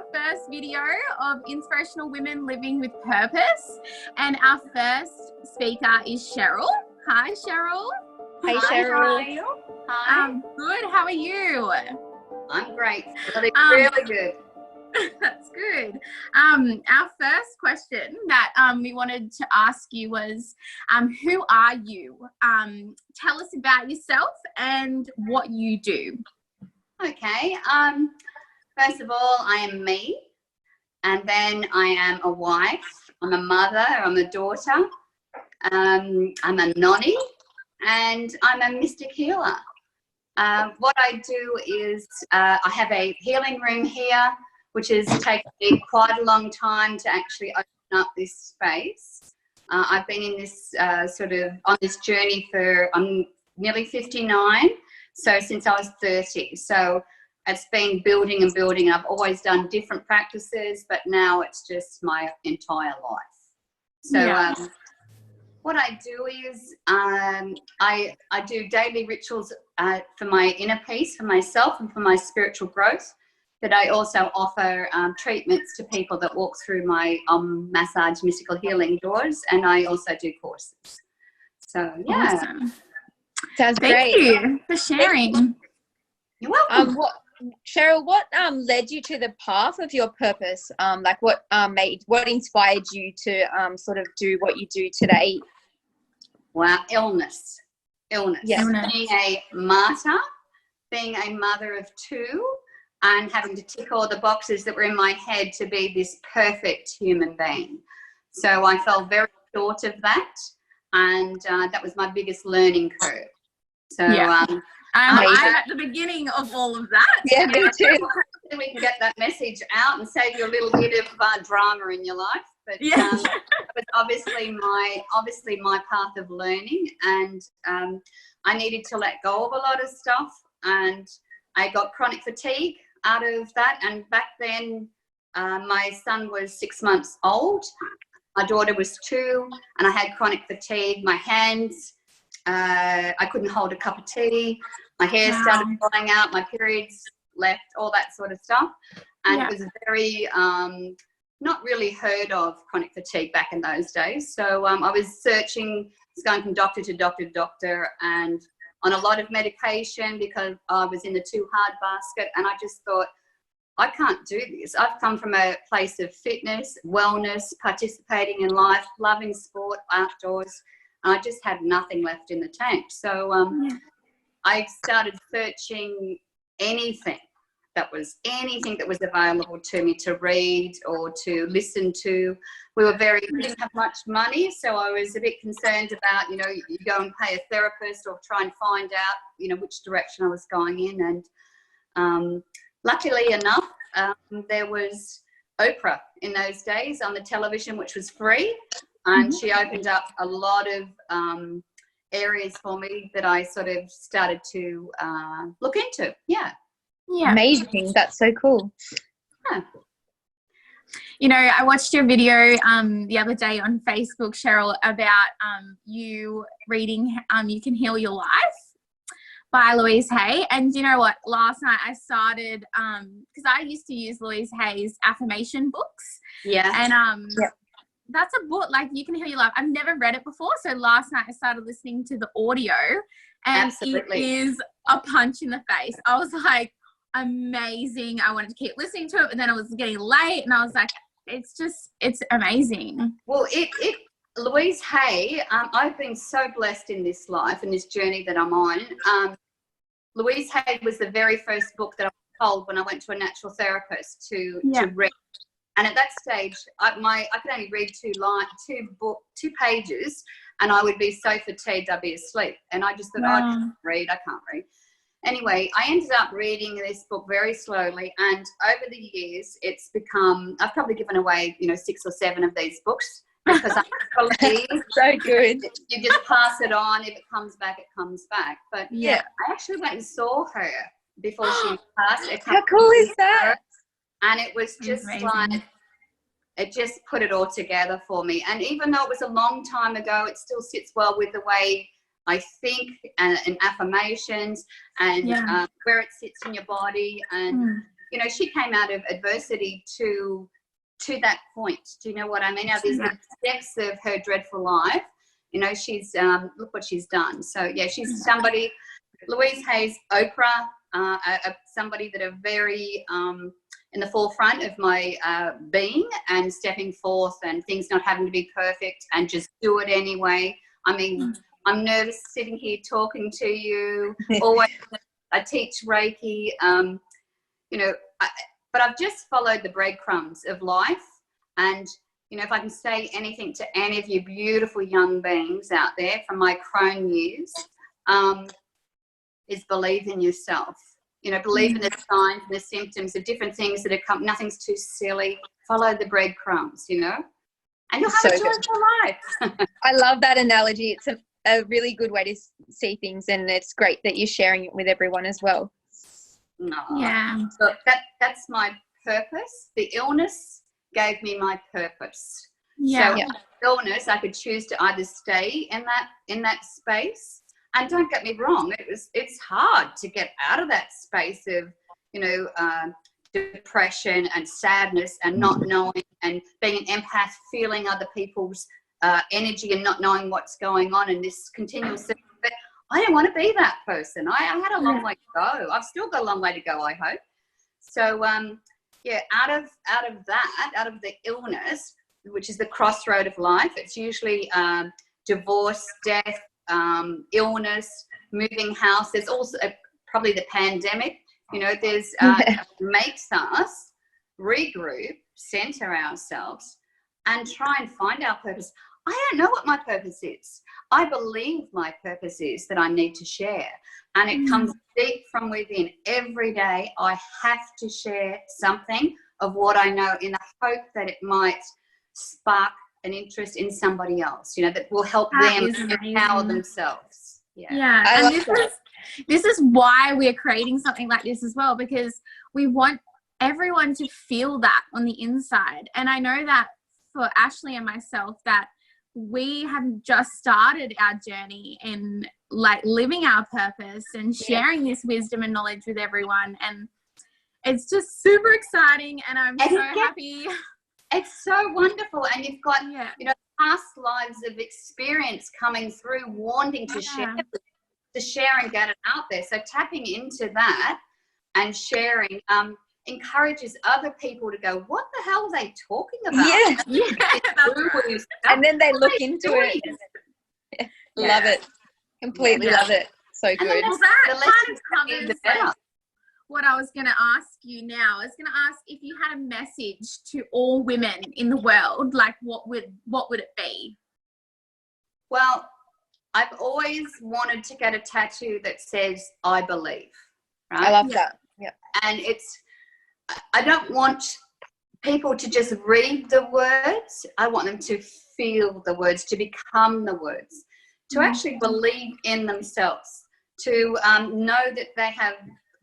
our first video of Inspirational Women Living with Purpose. And our first speaker is Cheryl. Hi, Cheryl. Hey, Cheryl. Hi. Good. How are you? I'm great. Really good. That's good. Our first question that we wanted to ask you was, who are you? Tell us about yourself and what you do. Okay. First of all, I am me, and then I am a wife. I'm a mother. I'm a daughter. I'm a nonny, and I'm a mystic healer. What I do is I have a healing room here, which has taken me quite a long time to actually open up this space. I've been in this on this journey for, I'm nearly 59, so since I was 30. So it's been building and building. I've always done different practices, but now it's just my entire life. So what I do is I do daily rituals for my inner peace, for myself and for my spiritual growth. But I also offer treatments to people that walk through my massage mystical healing doors, and I also do courses. So yeah, Awesome. Sounds great. Thank you for sharing. You're welcome. Cheryl, what led you to the path of your purpose? What inspired you to sort of do what you do today? Wow, illness. Yeah. Being a martyr, being a mother of two, and having to tick all the boxes that were in my head to be this perfect human being. So I fell very short of that, and that was my biggest learning curve. So I'm at the beginning of all of that. Yeah, me too. We can get that message out and save you a little bit of drama in your life. But it was obviously my path of learning, and I needed to let go of a lot of stuff, and I got chronic fatigue out of that. And back then my son was 6 months old, my daughter was 2, and I had chronic fatigue. My hands, I couldn't hold a cup of tea, my hair started falling out, my periods left, all that sort of stuff. And it was very not really heard of chronic fatigue back in those days. So I was searching, going from doctor to doctor to doctor, and on a lot of medication because I was in the too hard basket. And I just thought, I can't do this. I've come from a place of fitness, wellness, participating in life, loving sport, outdoors, and I just had nothing left in the tank. So I started searching anything that was available to me to read or to listen to. We didn't have much money, so I was a bit concerned about, you go and pay a therapist or try and find out, which direction I was going in. And luckily enough, there was Oprah in those days on the television, which was free, and she opened up a lot of areas for me that I sort of started to look into. Yeah. Amazing. That's so cool. I watched your video the other day on Facebook, Cheryl, about you reading You Can Heal Your Life by Louise Hays. And you know what? Last night I started, because I used to use Louise Hays' affirmation books. Yeah. And that's a book, like You Can Heal Your Life. I've never read it before. So last night I started listening to the audio, and it is a punch in the face. I was like, amazing. I wanted to keep listening to it, but then it was getting late, and I was like, it's amazing. Well, Louise Hays, I've been so blessed in this life and this journey that I'm on. Louise Hays was the very first book that I was told when I went to a natural therapist to read. And at that stage, I could only read two pages, and I would be so fatigued I'd be asleep. And I just thought, I can't read. Anyway, I ended up reading this book very slowly, and over the years, it's become, I've probably given away, 6 or 7 of these books, because I believe so good. You just pass it on. If it comes back, it comes back. But I actually went and saw her before she passed. How cool is that? And it was just like, it just put it all together for me. And even though it was a long time ago, it still sits well with the way I think, and affirmations, and where it sits in your body. And you know, she came out of adversity to that point. Do you know what I mean? Now, these are the steps of her dreadful life. You know, she's look what she's done. So yeah, she's somebody. Louise Hays, Oprah, somebody that are very in the forefront of my being and stepping forth and things not having to be perfect and just do it anyway. I mean, I'm nervous sitting here talking to you. Always, I teach Reiki. You know, but I've just followed the breadcrumbs of life. And, you know, if I can say anything to any of you beautiful young beings out there from my Crone years, is believe in yourself. You know, believe in the signs and the symptoms, the different things that are coming. Nothing's too silly. Follow the breadcrumbs, you know, and you'll have a joyful life. I love that analogy. It's a really good way to see things, and it's great that you're sharing it with everyone as well. Yeah. So that's my purpose. The illness gave me my purpose. Yeah. So illness, I could choose to either stay in that space. And don't get me wrong, it's hard to get out of that space of, you know, depression and sadness and not knowing and being an empath, feeling other people's energy and not knowing what's going on in this continual cycle. But I don't want to be that person. I had a long way to go. I've still got a long way to go, I hope. So, yeah, out of the illness, which is the crossroad of life, it's usually divorce, death, illness, moving house. There's also probably the pandemic. You know, there's makes us regroup, center ourselves, and try and find our purpose. I don't know what my purpose is. I believe my purpose is that I need to share, and it comes deep from within. Every day I have to share something of what I know in the hope that it might spark an interest in somebody else, you know, that will help them empower themselves. Yeah. And this is why we're creating something like this as well, because we want everyone to feel that on the inside. And I know that for Ashleigh and myself, that we have just started our journey in like living our purpose and sharing this wisdom and knowledge with everyone. And it's just super exciting, and I'm so happy. It's so wonderful, and you've got you know, past lives of experience coming through, wanting to share and get it out there. So tapping into that and sharing encourages other people to go, what the hell are they talking about? And then they look into it. Love it. Completely love it. So good. Well, that kind of covers what I was going to ask you now. I was going to ask if you had a message to all women in the world, like what would it be? Well, I've always wanted to get a tattoo that says I believe. Right? I love that. Yeah. And I don't want people to just read the words. I want them to feel the words, to become the words, to actually believe in themselves, to know that they have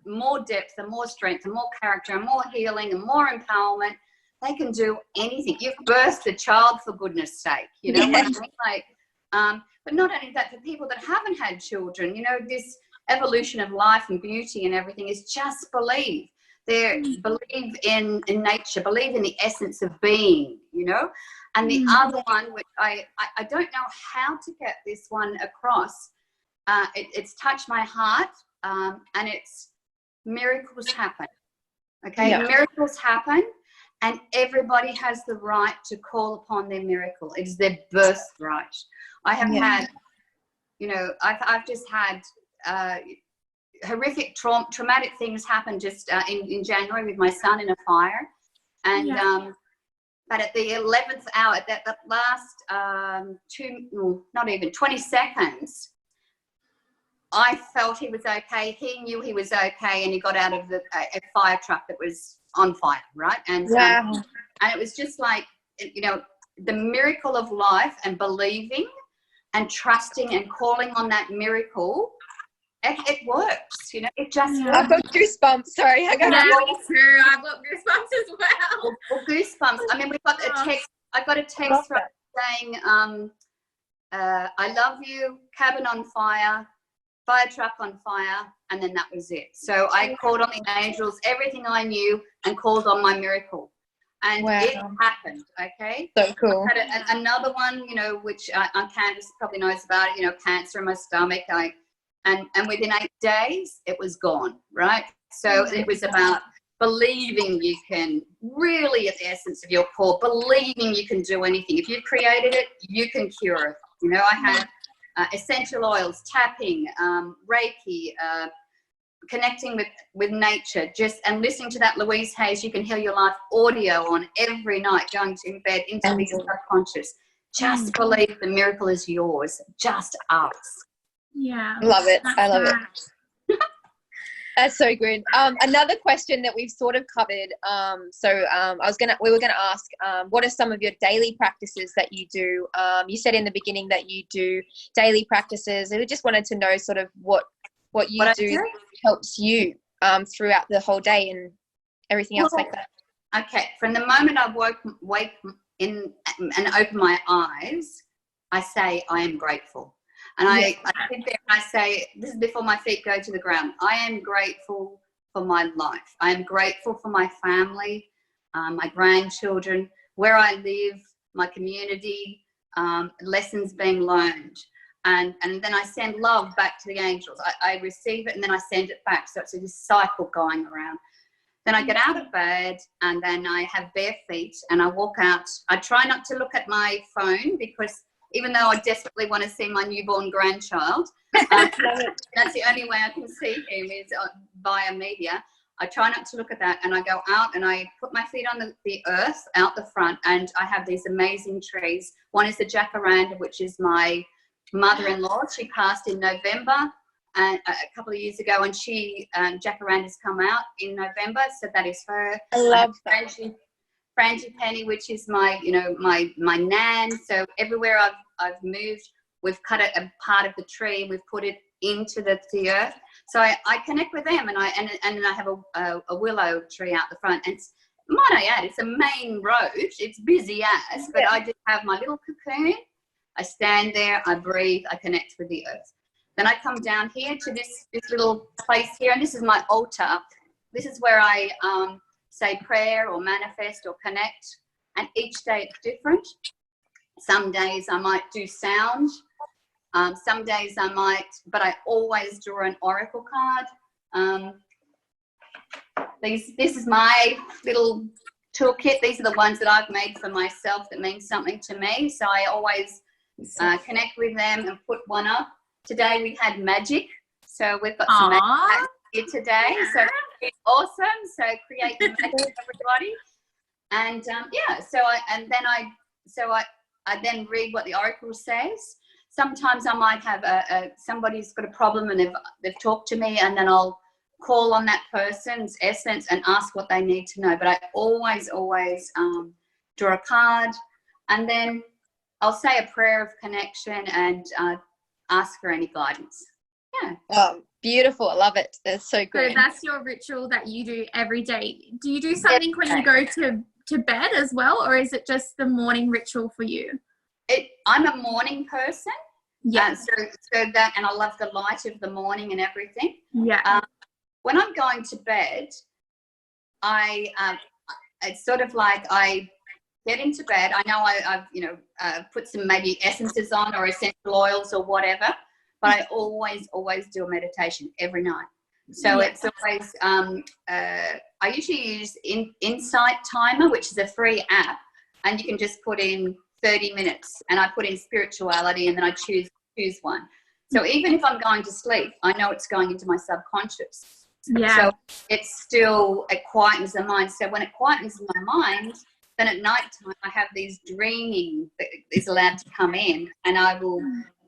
more depth and more strength and more character and more healing and more empowerment. They can do anything. You've birthed a child, for goodness sake. You know what I mean? Like, but not only that, for people that haven't had children, you know, this evolution of life and beauty and everything is just believe. Believe in nature, believe in the essence of being, you know. And the other one, which I don't know how to get this one across, it's touched my heart, and it's miracles happen. Okay, miracles happen, and everybody has the right to call upon their miracle. It is their birthright. I have had, you know, I've just had horrific traumatic things happen just in January with my son in a fire, and but at the 11th hour, at that last 20 seconds, I felt he was okay. He knew he was okay, and he got out of a fire truck that was on fire, right? And and it was just like, you know, the miracle of life and believing and trusting and calling on that miracle. It works, you know. It just works. I've got goosebumps. Sorry, me too. I've got goosebumps as well. Well, goosebumps. I mean, we've got a text. I got a text from saying, "I love you. Cabin on fire. fire truck on fire, and then that was it. So I called on the angels, everything I knew, and called on my miracle. And it happened, okay? So cool. I had another one, you know, which Candace probably knows about, you know, cancer in my stomach. And within 8 days, it was gone, right? So it was about believing you can, really at the essence of your core, believing you can do anything. If you've created it, you can cure it. You know, I had essential oils, tapping, Reiki, connecting with nature, and listening to that Louise Hays, You Can Heal Your Life audio on every night, going to bed into the subconscious. Just believe the miracle is yours. Just ask. Yeah. Love it. I love it. That's so good. Another question that we've sort of covered. We were gonna ask, what are some of your daily practices that you do? You said in the beginning that you do daily practices, and we just wanted to know sort of what you do helps you throughout the whole day and everything else like that. Okay, from the moment I wake in and open my eyes, I say I am grateful. And I sit there and I say, this is before my feet go to the ground, I am grateful for my life. I am grateful for my family, my grandchildren, where I live, my community, lessons being learned. And then I send love back to the angels. I receive it and then I send it back. So it's a cycle going around. Then I get out of bed and then I have bare feet and I walk out. I try not to look at my phone because even though I desperately want to see my newborn grandchild, that's the only way I can see him is via media. I try not to look at that, and I go out and I put my feet on the earth out the front, and I have these amazing trees. One is the jacaranda, which is my mother-in-law. She passed in November a couple of years ago, and jacarandas come out in November, so that is her. I love that. Frangipani, which is my nan. So everywhere I've moved, we've cut a part of the tree, we've put it into the earth. So I connect with them, and I have a willow tree out the front. And might I add, it's a main road. It's busy as, but I just have my little cocoon. I stand there, I breathe, I connect with the earth. Then I come down here to this little place here, and this is my altar. This is where I say prayer or manifest or connect, and each day it's different. Some days I might do sound, some days I might, but I always draw an oracle card. This is my little toolkit. These are the ones that I've made for myself that mean something to me, so I always connect with them and put one up. Today we had magic, so we've got some magic here today, so it's awesome. So create the magic, everybody. And I then read what the oracle says. Sometimes I might have somebody's got a problem and they've talked to me, and then I'll call on that person's essence and ask what they need to know. But I always draw a card, and then I'll say a prayer of connection and ask for any guidance. Yeah. Oh, beautiful. I love it. That's so good. So that's your ritual that you do every day. Do you do something when you go to bed as well, or is it just the morning ritual for you? I'm a morning person. Yeah. So that, and I love the light of the morning and everything. Yeah. When I'm going to bed, it's sort of like I get into bed. I know I've put some maybe essences on or essential oils or whatever, but I always do a meditation every night. So it's always, I usually use Insight Timer, which is a free app, and you can just put in 30 minutes, and I put in spirituality, and then I choose one. So even if I'm going to sleep, I know it's going into my subconscious. Yeah. So it quietens the mind. So when it quietens my mind, then at night time I have these dreaming that is allowed to come in, and I will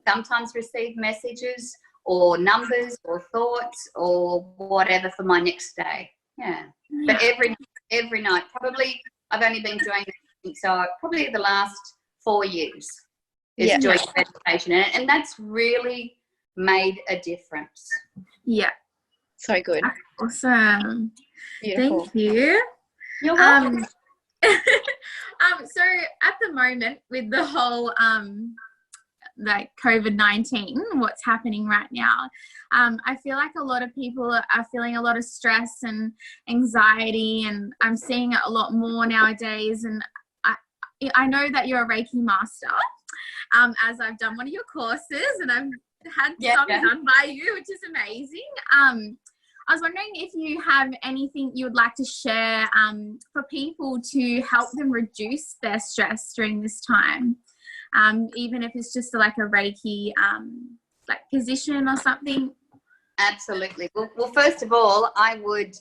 sometimes receive messages or numbers or thoughts or whatever for my next day. Yeah. But every night, probably I've only been doing it so probably the last 4 years is doing meditation, and that's really made a difference. Yeah. So good. Awesome. Beautiful. Thank you. You're welcome. So at the moment with the whole like COVID-19, what's happening right now. I feel like a lot of people are feeling a lot of stress and anxiety, and I'm seeing it a lot more nowadays. And I know that you're a Reiki master, as I've done one of your courses, and I've had some done by you, which is amazing. I was wondering if you have anything you would like to share for people to help them reduce their stress during this time, even if it's just like a Reiki like position or something. Absolutely. Well, first of all, I would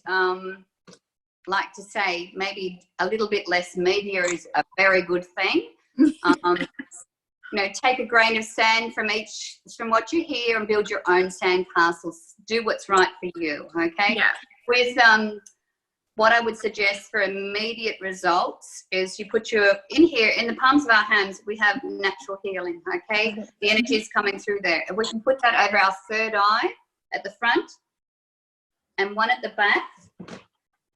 like to say maybe a little bit less media is a very good thing. You know, take a grain of sand from what you hear and build your own sand castles. Do what's right for you, okay? Yeah. With what I would suggest for immediate results is you put in the palms of our hands, we have natural healing, okay? The energy is coming through there. And we can put that over our third eye at the front and one at the back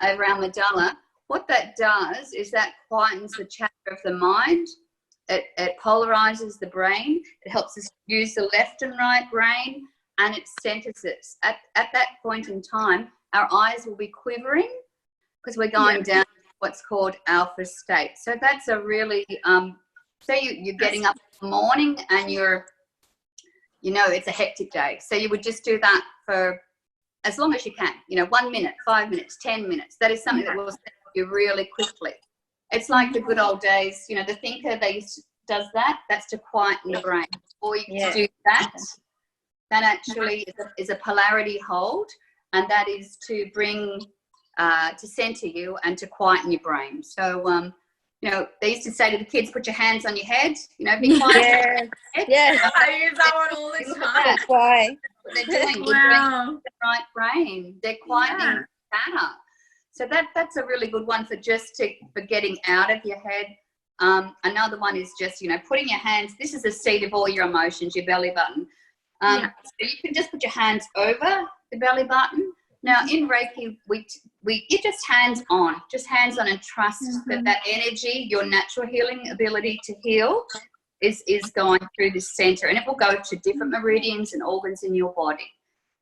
over our medulla. What that does is that quietens the chatter of the mind. It polarizes the brain. It helps us use the left and right brain, and it centers us. At that point in time, our eyes will be quivering because we're going down to what's called alpha state. So that's a really, say you're getting up in the morning and it's a hectic day. So you would just do that for as long as you can, 1 minute, 5 minutes, 10 minutes. That is something that will set you really quickly. It's like the good old days, the thinker, does that. That's to quieten the brain. Or you can do that. That actually is a polarity hold, and that is to bring, to center you and to quieten your brain. So, they used to say to the kids, put your hands on your head, be quiet. Yes. I use that one all the time. That's why. What they're doing. They're doing the right brain. They're quietening the chatter. So that's a really good one for getting out of your head. Another one is just, putting your hands, this is the seat of all your emotions, your belly button. So you can just put your hands over the belly button. Now in Reiki, you just hands on and trust that energy, your natural healing ability to heal is going through this center, and it will go to different meridians and organs in your body.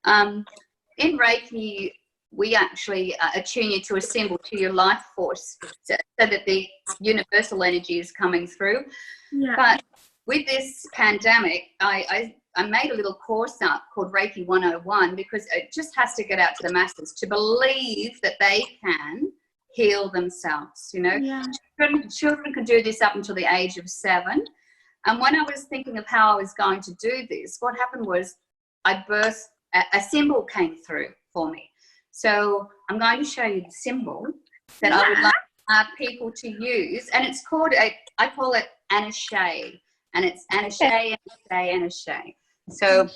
In Reiki, we actually attune you to a symbol, to your life force, so that the universal energy is coming through. Yeah. But with this pandemic, I made a little course up called Reiki 101 because it just has to get out to the masses to believe that they can heal themselves. Children can do this up until the age of 7. And when I was thinking of how I was going to do this, what happened was a symbol came through for me. So I'm going to show you the symbol that I would like people to use, and it's called I call it Ashleigh, and it's Ashleigh, Ashleigh. So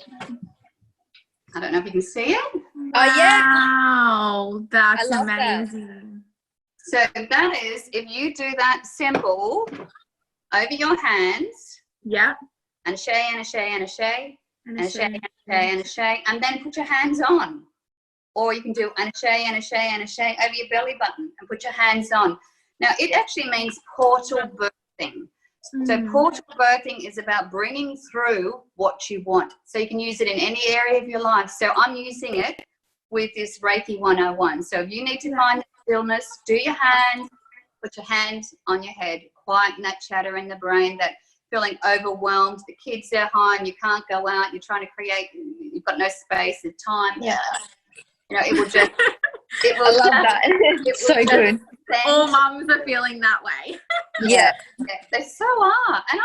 I don't know if you can see it. Wow, that's amazing. That. So that is, if you do that symbol over your hands. Yeah. Ashleigh, Ashleigh, Ashleigh, Ashleigh, Ashleigh, and then put your hands on. Or you can do Ashleigh, Ashleigh, Ashleigh over your belly button and put your hands on. Now, it actually means portal birthing. So portal birthing is about bringing through what you want. So you can use it in any area of your life. So I'm using it with this Reiki 101. So if you need to find stillness, do your hands, put your hands on your head, quieten that chatter in the brain, that feeling overwhelmed. The kids are home, you can't go out, you're trying to create, you've got no space, the time. Yeah. It will just, I love that. It's so good. All mums are feeling that way. Yeah, they so are. And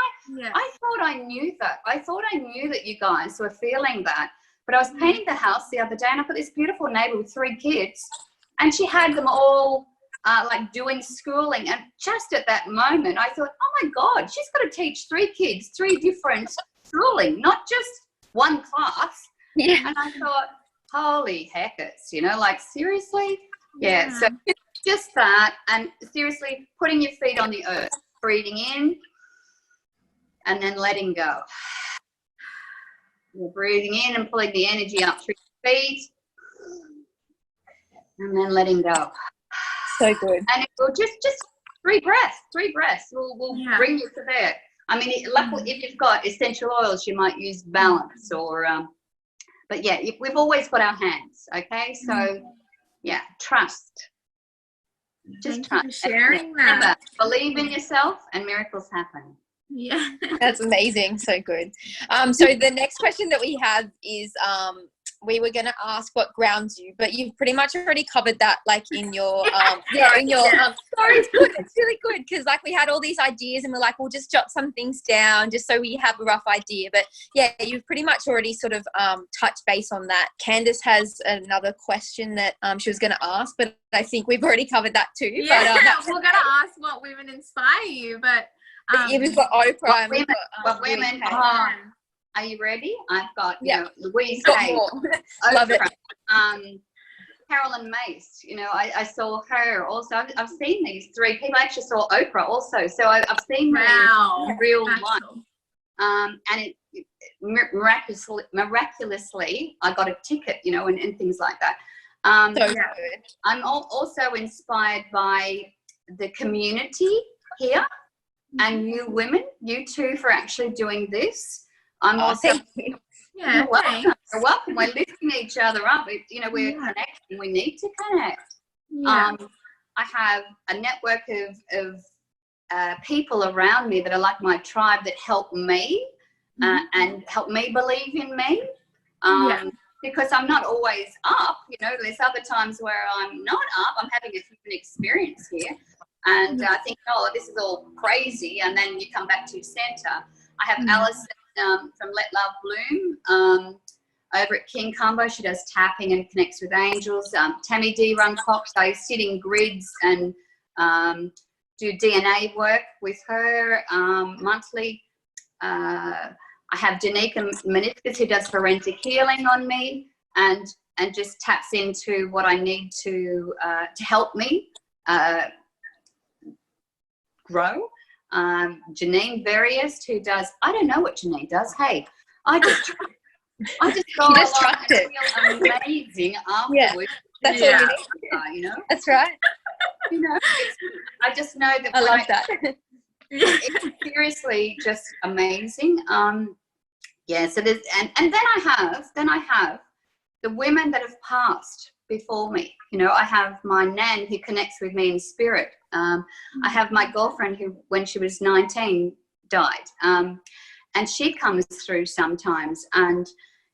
I thought I knew that. I thought I knew that you guys were feeling that. But I was painting the house the other day, and I've got this beautiful neighbour with 3 kids, and she had them all doing schooling. And just at that moment, I thought, oh my God, she's got to teach 3 kids 3 different schooling, not just one class. Yeah. And I thought, holy heckers, seriously? Yeah. So just that, and seriously putting your feet on the earth, breathing in and then letting go. You're breathing in and pulling the energy up through your feet and then letting go. So good. And it will just 3 breaths will bring you to there. I mean, luckily, if you've got essential oils, you might use balance or, but yeah, we've always got our hands, okay? So, yeah, trust. Just Thank you for sharing that. Remember, believe in yourself and miracles happen. Yeah. That's amazing. So good. So the next question that we have is, we were going to ask what grounds you, but you've pretty much already covered that, like in your, sorry, it's good. It's really good. Cause like we had all these ideas and we're like, we'll just jot some things down just so we have a rough idea. But yeah, you've pretty much already sort of, touched base on that. Candace has another question that, she was going to ask, but I think we've already covered that too. Yeah, but, we're going to ask what women inspire you, but we've got Oprah. What women are you ready? I've got, you know, Louise Hays, Love it. Carolyn Mace, you know, I saw her also. I've seen these three people. I actually saw Oprah also. So I've seen them in real life. And it miraculously, I got a ticket, you know, and things like that. So good. I'm also inspired by the community here and you women, you two, for actually doing this. I'm also, thank you. Yeah, you're welcome. We're lifting each other up. You know, we're connecting. We need to connect. Yeah. I have a network of people around me that are like my tribe that help me and help me believe in me. Because I'm not always up. You know, there's other times where I'm not up. I'm having a different experience here. And I think, oh, this is all crazy. And then you come back to center. I have Alison from Let Love Bloom over at King Combo. She does tapping and connects with angels. Tammy D. Run Cox. I sit in grids and do DNA work with her monthly. I have Janika Meniscus who does forensic healing on me and just taps into what I need to help me grow. Janine Veriest, who does, I don't know what Janine does. Hey, I just go just trust it. I feel amazing afterwards. That's all you need. You know? That's right. You know, I just know that I love that. It's seriously just amazing. So there's and then I have the women that have passed before me. You know, I have my nan who connects with me in spirit. I have my girlfriend who, when she was 19, died. And she comes through sometimes. And,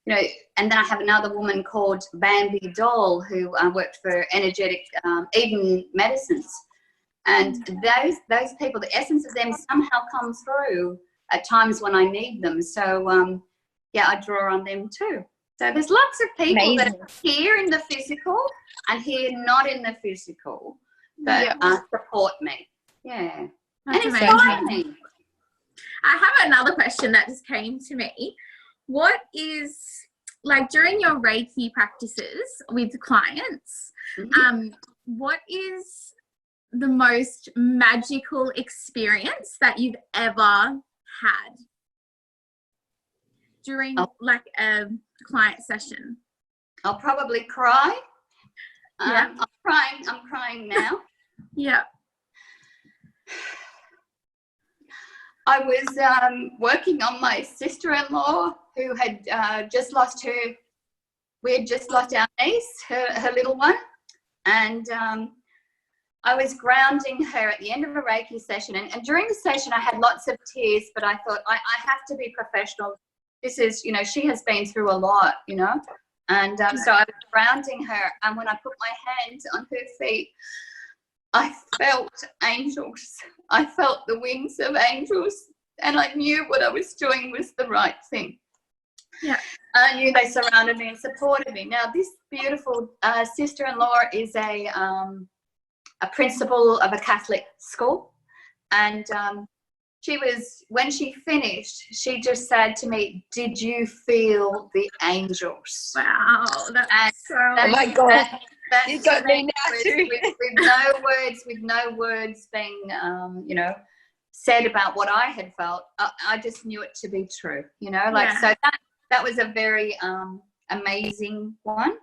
you know, and then I have another woman called Bambi Doll who worked for energetic Eden Medicines. And those people, the essence of them somehow comes through at times when I need them. So, I draw on them too. So there's lots of people that are here in the physical and here not in the physical that support me. Yeah. That's and inspire me. I have another question that just came to me. What is, like, during your Reiki practices with clients, what is the most magical experience that you've ever had during like a client session? I'll probably cry. I'm crying now. Yeah. I was working on my sister-in-law who had just lost her. We had just lost our niece, her little one, and I was grounding her at the end of a Reiki session. And during the session, I had lots of tears, but I thought I have to be professional. This is, you know, she has been through a lot, you know. And so I was grounding her, and when I put my hands on her feet, I felt angels. I felt the wings of angels, and I knew what I was doing was the right thing. Yeah. I knew they surrounded me and supported me. Now, this beautiful sister-in-law is a principal of a Catholic school, and she was, when she finished, she just said to me, "Did you feel the angels?" Wow, that's so. Oh my God, you got me now too. with no words being, you know, said about what I had felt. I just knew it to be true, you know. Like so that was a very amazing one.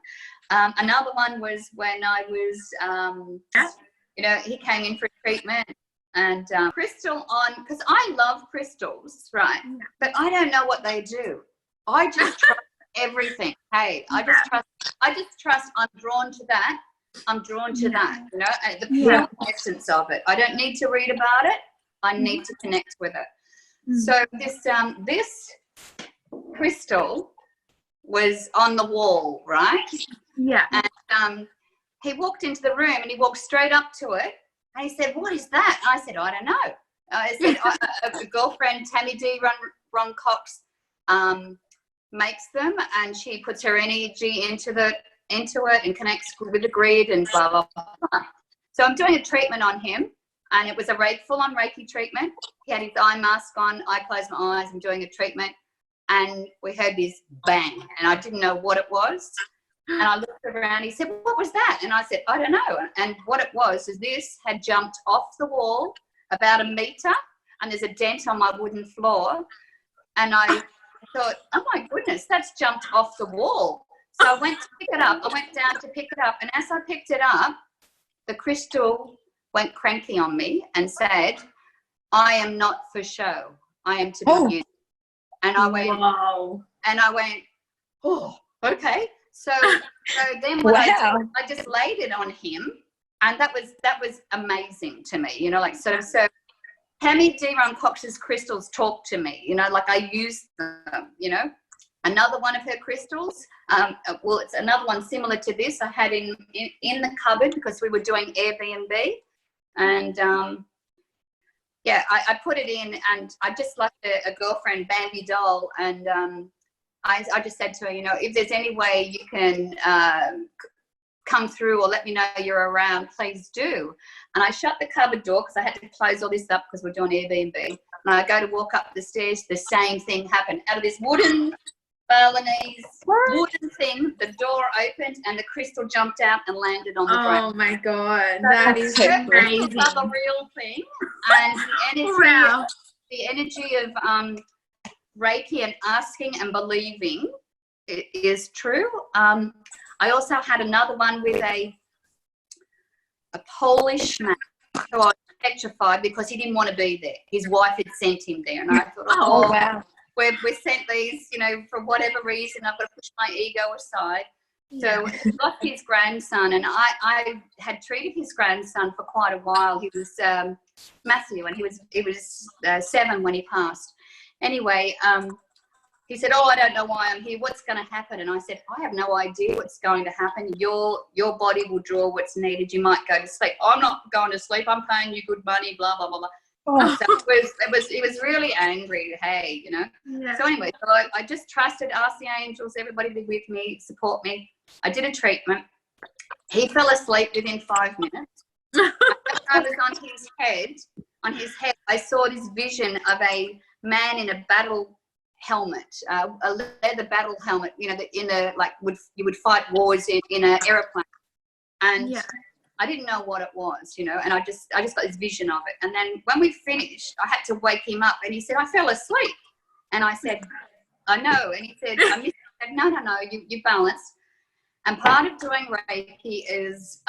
Another one was when I was, you know, he came in for treatment. and crystal on, because I love crystals, right? But I don't know what they do. I just trust everything. Hey, I just trust I'm drawn to that. I'm drawn to that, you know, and the pure essence of it. I don't need to read about it. I need to connect with it. So this crystal was on the wall, right? Yeah. And he walked into the room and he walked straight up to it and he said, "What is that?" And I said, "I don't know." I said, a girlfriend, Tammy D. Ron Cox, makes them, and she puts her energy into it and connects with the grid and blah, blah, blah. So I'm doing a treatment on him, and it was a full-on Reiki treatment. He had his eye mask on. I closed my eyes. I'm doing a treatment, and we heard this bang, and I didn't know what it was. And I looked around. He said, "What was that?" And I said, "I don't know." And what it was is this had jumped off the wall about 1 meter, and there's a dent on my wooden floor. And I thought, "Oh my goodness, that's jumped off the wall." So I went to pick it up. I went down to pick it up. And as I picked it up, the crystal went cranky on me and said, "I am not for show. I am to be used." And I went, wow. And I went, "Oh, okay." So then what I did, I just laid it on him. And that was amazing to me, you know, like so Tammy D. Ron Cox's crystals talk to me, you know, like I use them, you know. Another one of her crystals, well, it's another one similar to this I had in the cupboard because we were doing Airbnb. And, I put it in, and I just left a girlfriend, Bambi doll, and I just said to her, you know, if there's any way you can come through or let me know you're around, please do. And I shut the cupboard door because I had to close all this up because we're doing Airbnb. And I go to walk up the stairs, the same thing happened. Out of this wooden Balinese wooden thing, the door opened and the crystal jumped out and landed on the ground. Oh my God, so that is crazy. That's a real thing. And the energy of Reiki and asking and believing is true. I also had another one with a Polish man who I was petrified because he didn't want to be there. His wife had sent him there, and I thought, oh wow. We sent these, you know, for whatever reason. I've got to push my ego aside. So he lost his grandson, and I had treated his grandson for quite a while. He was Matthew, and he was 7 when he passed. Anyway, he said, "Oh, I don't know why I'm here. What's going to happen?" And I said, "I have no idea what's going to happen. Your body will draw what's needed. You might go to sleep." "I'm not going to sleep. I'm paying you good money, blah, blah, blah, blah." Oh. So it was really angry, hey, you know. Yeah. So anyway, so I just trusted, asked the angels, everybody to be with me, support me. I did a treatment. He fell asleep within 5 minutes. I was on his head, I saw this vision of a man in a battle helmet, a leather battle helmet, you know, you would fight wars in an aeroplane. And I didn't know what it was, you know, and I just got this vision of it. And then when we finished, I had to wake him up, and he said, "I fell asleep." And I said, "I know." And he said, "I missed." I said, No, you balanced. And part of doing Reiki is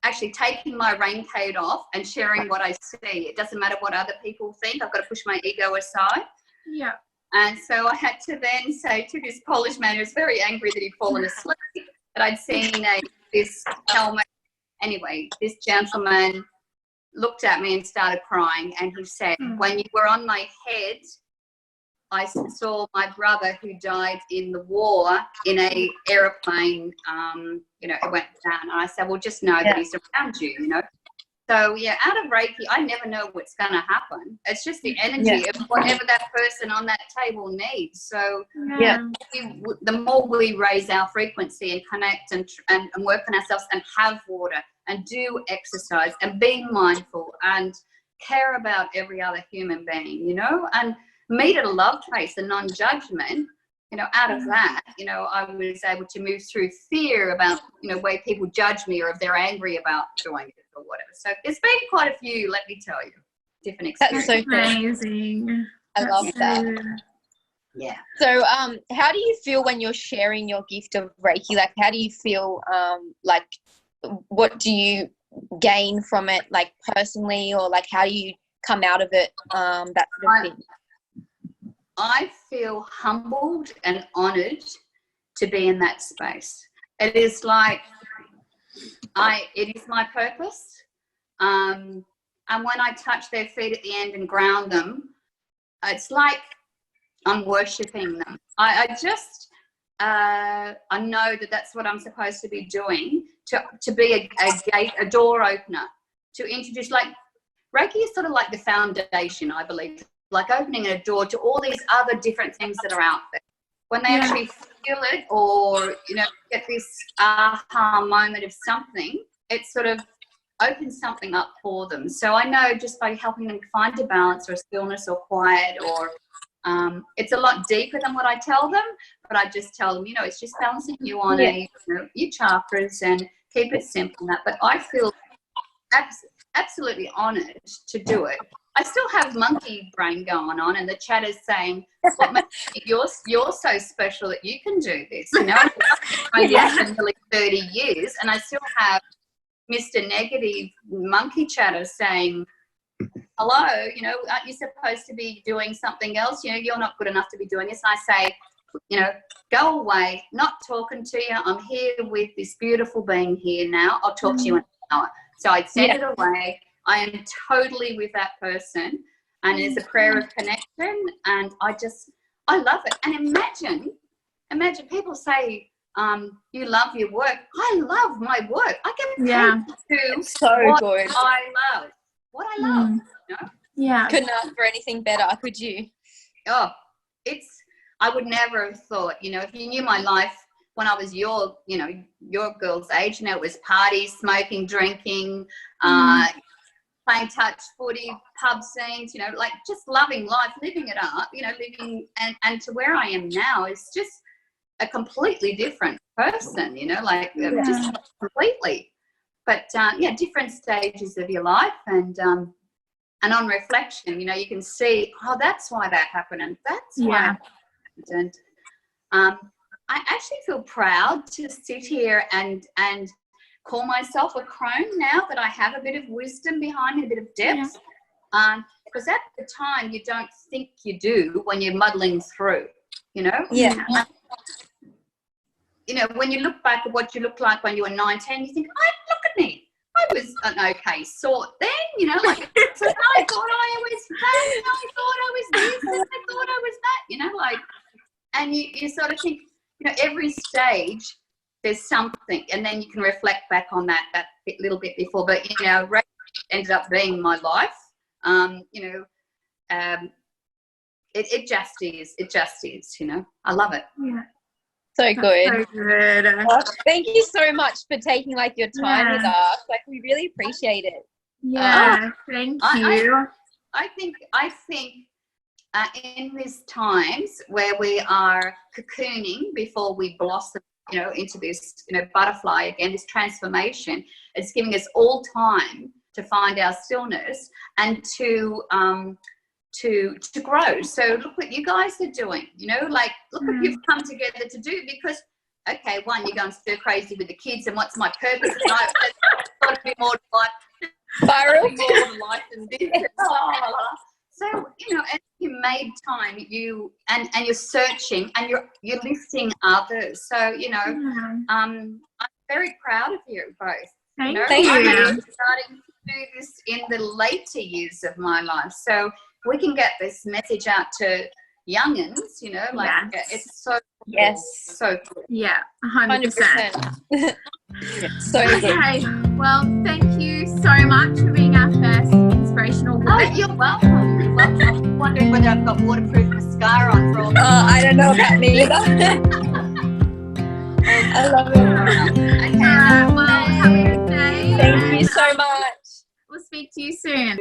actually taking my raincoat off and sharing what I see. It doesn't matter what other people think. I've got to push my ego aside. Yeah. And so I had to then say to this Polish man who was very angry that he'd fallen asleep, that I'd seen this helmet. Anyway, this gentleman looked at me and started crying, and he said, "When you were on my head, I saw my brother who died in the war in a aeroplane, you know, it went down." And I said, "Well, just know that he's around you, you know." So, out of Reiki, I never know what's going to happen. It's just the energy of whatever that person on that table needs. So, the more we raise our frequency and connect and work on ourselves and have water and do exercise and be mindful and care about every other human being, you know, and meet at a love place and non-judgment, you know, out of that, you know, I was able to move through fear about, you know, way people judge me or if they're angry about doing it or whatever. So there's been quite a few, let me tell you, different experiences. That's so amazing. I love that. Yeah. So how do you feel when you're sharing your gift of Reiki? Like, how do you feel like what do you gain from it, like personally, or like how do you come out of it, that sort of thing? I feel humbled and honoured to be in that space. It is like it is my purpose. And when I touch their feet at the end and ground them, it's like I'm worshipping them. I know that that's what I'm supposed to be doing, to be a door opener, to introduce, like Reiki is sort of like the foundation, I believe, like opening a door to all these other different things that are out there. When they actually feel it, or, you know, get this aha moment of something, it sort of opens something up for them. So I know just by helping them find a balance or stillness or quiet, or it's a lot deeper than what I tell them, but I just tell them, you know, it's just balancing you on your chakras, and keep it simple. That, but I feel absolutely honoured to do it. I still have monkey brain going on, and the chat is saying, you're so special that you can do this. You know, I've been for like 30 years, and I still have Mr. Negative monkey chatter saying, hello, you know, aren't you supposed to be doing something else? You know, you're not good enough to be doing this. And I say, you know, go away, not talking to you. I'm here with this beautiful being here now. I'll talk to you in an hour. So I'd send it away. I am totally with that person, and it's a prayer of connection, and I love it. And imagine people say, you love your work. I love my work. I get paid to do what I love. You know? Yeah. Couldn't ask for anything better, could you? Oh, I would never have thought, you know, if you knew my life when I was your girl's age, you know, it was parties, smoking, drinking, playing touch footy, pub scenes, you know, like just loving life, living it up, you know, and to where I am now is just a completely different person, you know, like just completely. But different stages of your life, and on reflection, you know, you can see, oh, that's why that happened, and that's why that happened. And I actually feel proud to sit here and call myself a crone now that I have a bit of wisdom behind me, a bit of depth. Because at the time you don't think you do when you're muddling through, you know? Yeah. You know, when you look back at what you looked like when you were 19, you think, oh, look at me. I was an okay sort then, you know, like, so I thought I was that, and I thought I was this, and I thought I was that, you know, like, and you sort of think, you know, every stage there's something, and then you can reflect back on that little bit before. But, you know, Reiki ended up being my life. You know, it just is, you know. I love it. Yeah. So good. So good. Well, thank you so much for taking like your time with us. Like, we really appreciate it. Yeah, thank you. I think in these times where we are cocooning before we blossom, you know, into this, you know, butterfly again, this transformation, it's giving us all time to find our stillness and to grow. So look what you guys are doing, you know, like, look what you've come together to do, because, okay, one, you're going stir crazy with the kids, and what's my purpose? And I've got to be more to life. Viral. More to life than this. So, you know, as you made time, and you're searching, and you're lifting others. So, you know, I'm very proud of you both. Thank you. you. I'm starting to do this in the later years of my life, so we can get this message out to youngins, you know, like it's so cool. So cool. Yeah, 100%. So good. Okay, well, thank you so much for being our first inspirational woman. Oh, you're welcome. You're welcome. I'm wondering whether I've got waterproof mascara on for all I don't know about me either. I love it. Okay, well, have a good day. Thank you so much. We'll speak to you soon.